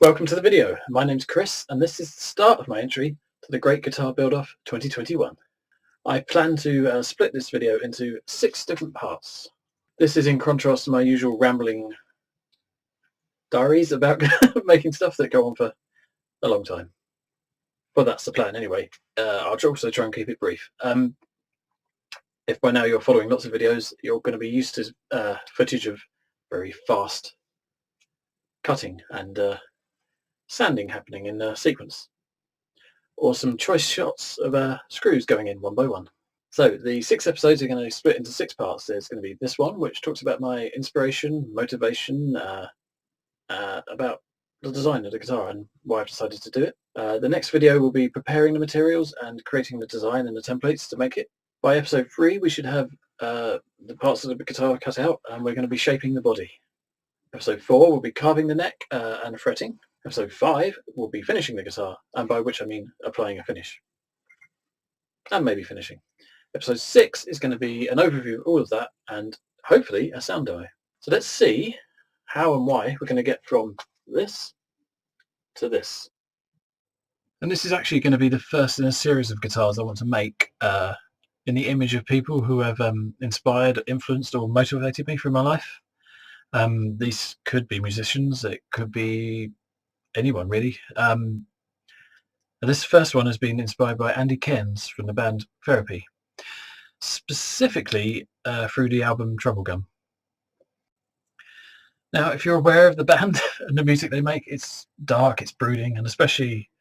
Welcome to the video. My name's Chris and this is the start of my entry to the Great Guitar Build-Off 2021. I plan to split this video into 6 different parts. This is in contrast to my usual rambling diaries about making stuff that go on for a long time. Well, that's the plan anyway. I'll also try and keep it brief. If by now you're following lots of videos, you're going to be used to footage of very fast cutting and sanding happening in sequence, or some choice shots of screws going in one by one. So the 6 episodes are going to split into 6 parts. There's going to be this one, which talks about my inspiration, motivation, about the design of the guitar and why I've decided to do it. The next video will be preparing the materials and creating the design and the templates to make it. By episode 3 we should have the parts of the guitar cut out and we're going to be shaping the body. Episode 4 will be carving the neck and fretting. Episode 5 will be finishing the guitar, and by which I mean applying a finish. And maybe finishing. Episode 6 is going to be an overview of all of that and hopefully a sound demo. So let's see how and why we're going to get from this to this. And this is actually going to be the first in a series of guitars I want to make in the image of people who have inspired, influenced or motivated me through my life. These could be musicians, it could be anyone really. This first one has been inspired by Andy Cairns from the band Therapy, specifically through the album Troublegum. Now if you're aware of the band and the music they make, it's dark, it's brooding, and especially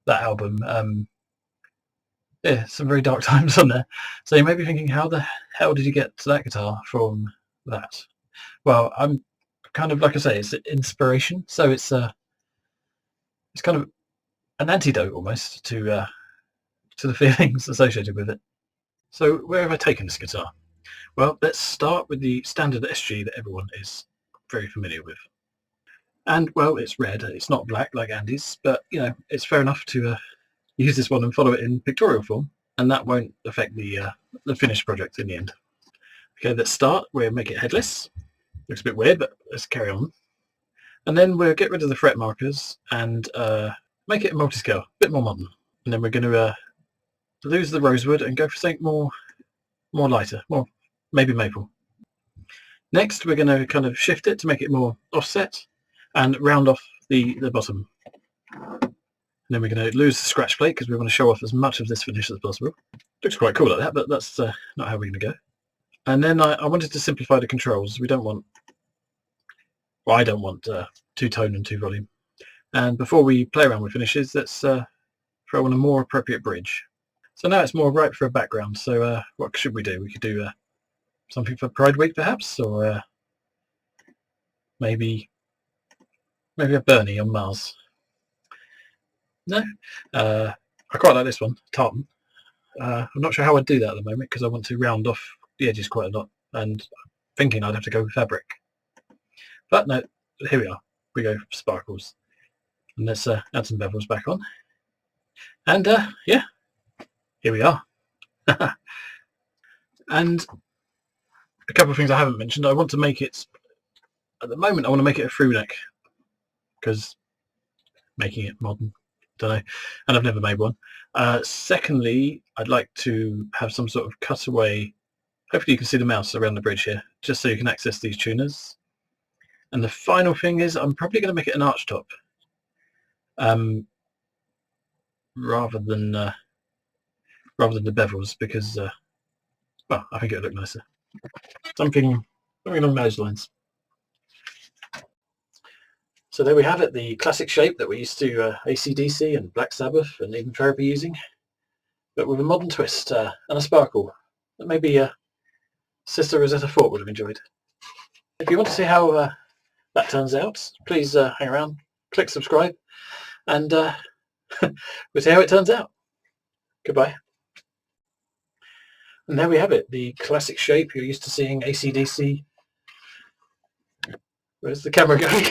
that album, yeah, some very dark times on there. So you may be thinking, how the hell did you get to that guitar from that? Well, I'm kind of, like I say, it's inspiration, so it's kind of an antidote almost to the feelings associated with it. So where have I taken this guitar? Well, let's start with the standard SG that everyone is very familiar with. And well, it's red, it's not black like Andy's, but you know, it's fair enough to use this one and follow it in pictorial form, and that won't affect the finished project in the end. Okay, let's start. We'll make it headless. Looks a bit weird, but let's carry on. And then we'll get rid of the fret markers and make it a multiscale, a bit more modern. And then we're going to lose the rosewood and go for something more lighter, more maybe maple. Next we're going to kind of shift it to make it more offset and round off the bottom. And then we're going to lose the scratch plate because we want to show off as much of this finish as possible. Looks quite cool like that, but that's not how we're going to go. And then I wanted to simplify the controls. We don't want, well, I don't want 2 tone and 2 volume. And before we play around with finishes, let's throw on a more appropriate bridge. So now it's more right for a background. So what should we do? We could do something for Pride Week perhaps, or maybe a Bernie on Mars. No, I quite like this one, tartan. I'm not sure how I'd do that at the moment because I want to round off the edges quite a lot, and I'm thinking I'd have to go with fabric. But no, here we are. We go for sparkles. And let's add some bevels back on. And yeah, here we are. And a couple of things I haven't mentioned. I want to make it, at the moment I want to make it a through neck, because making it modern, don't know, and I've never made one. Secondly, I'd like to have some sort of cutaway. Hopefully you can see the mouse around the bridge here, just so you can access these tuners. And the final thing is I'm probably going to make it an arch top, rather than the bevels, because well, I think it would look nicer. Something along those lines. So there we have it, the classic shape that we used to AC/DC and Black Sabbath and even Therapy using, but with a modern twist and a sparkle that maybe Sister Rosetta Fort would have enjoyed. If you want to see how that turns out, please hang around, click subscribe, and we'll see how it turns out. Goodbye. And there we have it, the classic shape you're used to seeing AC/DC. Where's the camera going?